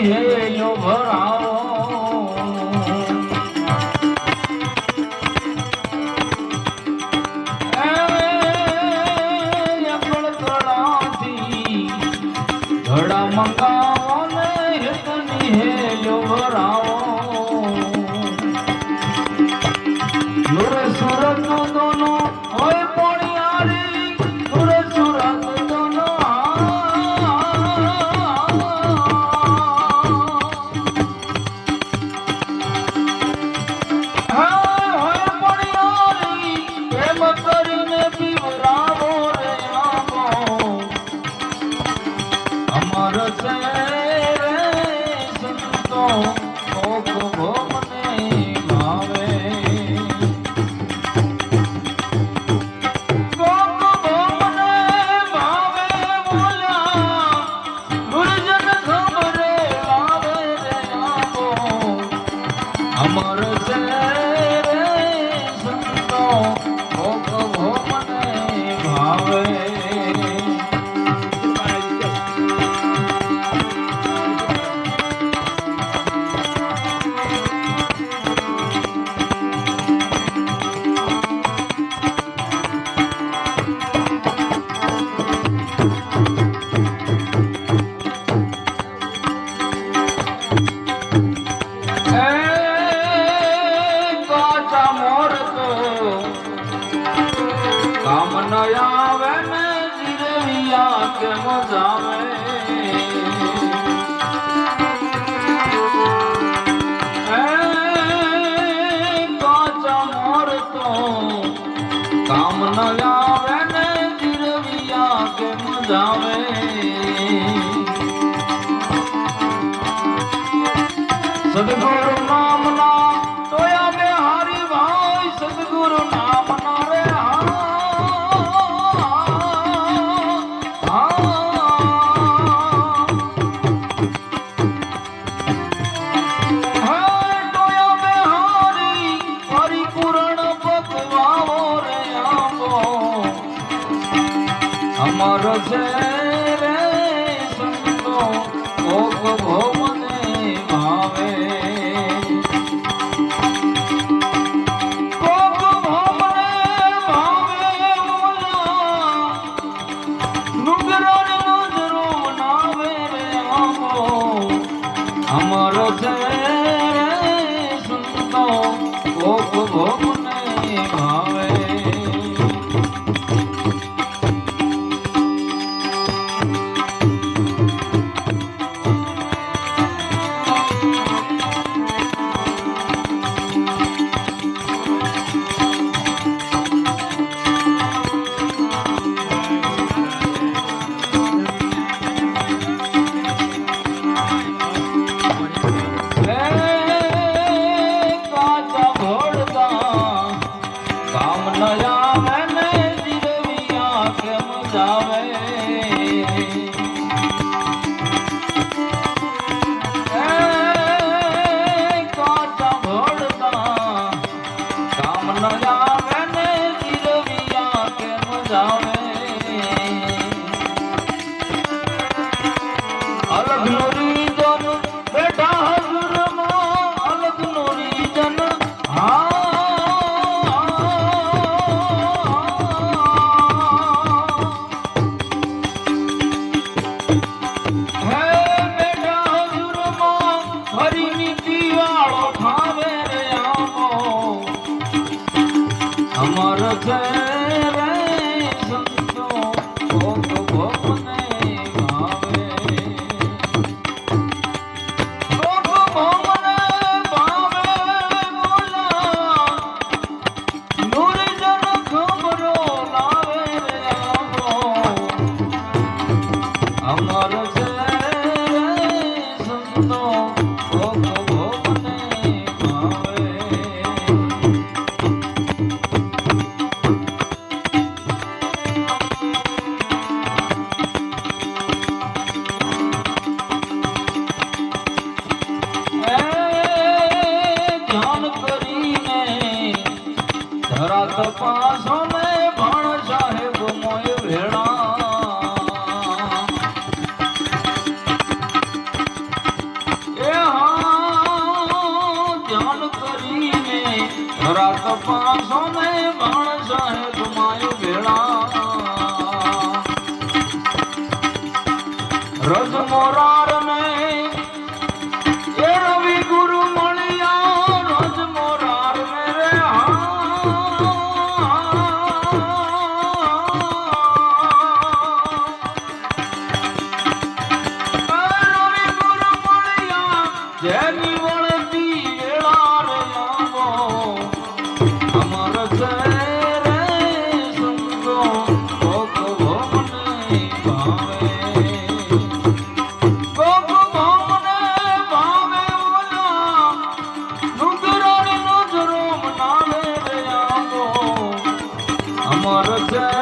hello ભરાવો ઘડા મંગાવો ને હેતની hello ભરાવો નુરે સુરત દોનો હોય પોણિયારી નુરે સુરત દોનો હોય પોણિયારી પ્રેમ કરીને પીવરાવો રે આવો અમર છે રે સંતો ભોગ ભોગને ભાવે અમર છે રે સંતો ભોગ ભોગને ભાવે કામ ન આવે ને જીરવિયા કે મજાવે કાચા મોર તો કામ ન આવે ને જીરવિયા કે મજાવે સદગુરુ નામ ના તોયા બે હારી ભાઈ સદગુરુ નામ ના રે અમર છે રે સંતો ભોગ ભોગને ભાવે ભોગ ભોગને ભાવે નુગરાને નજરો નાવે રે આવો અમર છે રે સંતો ભોગ ભોગને ભાવે અલગ નોરી જન બેઠા હજુરમાં અલગ નોરી જન હે બેઠા હજુરમાં હરીની દીવાળો ખાવે રે આવો અમર છે રે સંતો ભોગ ભોગને ભાવે અમર છે સંતો ભોગ ભોગને ભાવે ધ્યાન કરીને ધરા તપાસો ને ભણ સાહેબ મોય ભેળા રાત પાસો ને બાણ સાહેબ માયો ભેળા રજ મોરાર ને એ રવિ ગુરુ મળ્યા રજ મોરાર ને રે રવિ ગુરુ મળ્યા જેની વળતી વેળા રે લાવો અમર છે રે સંગો ભોગ ભોગને ભાવે ભોગ ભોગને ભાવે ઓલા નુગરાણી નો જરો મનાવે રે આવો અમર છે